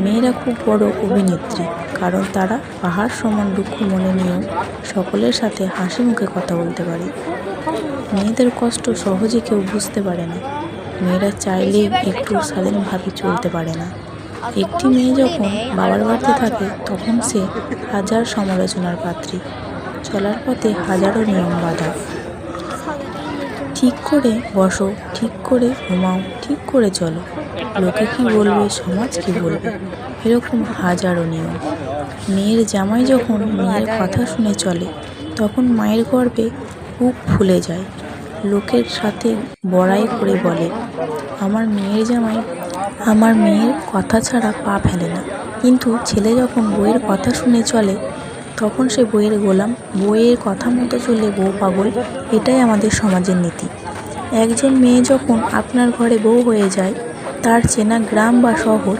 মেয়েরা খুব বড় অভিনেত্রী, কারণ তারা পাহাড় সমান দুঃখ মনে নিয়েও সকলের সাথে হাসি মুখে কথা বলতে পারে। মেয়েদের কষ্ট সহজে কেউ বুঝতে পারে না। মেয়েরা চাইলেই একটু স্বাধীনভাবে চলতে পারে না। একটি মেয়ে যখন বাবার বাড়িতে থাকে তখন সে হাজার সমালোচনার পাত্রী। চলার পথে হাজারো নিয়ম বাঁধা। ঠিক করে বসো, ঠিক করে ঘুমাও, ঠিক করে চলো, লোকে কি বলবে, সমাজ কি বলবে, এরকম হাজারো নিয়ম। মেয়ের জামাই যখন মেয়ের কথা শুনে চলে তখন মায়ের গর্বে বুক ফুলে যায়। লোকের সাথে বড়াই করে বলে, আমার মেয়ের জামাই আমার মেয়ের কথা ছাড়া পা ফেলে না। কিন্তু ছেলে যখন বউয়ের কথা শুনে চলে তখন সে বউয়ের গোলাম। বউয়ের কথা মতো চলে বউ পাগল। এটাই আমাদের সমাজের নীতি। একজন মেয়ে যখন আপনার ঘরে বউ হয়ে যায়, তার চেনা গ্রাম বা শহর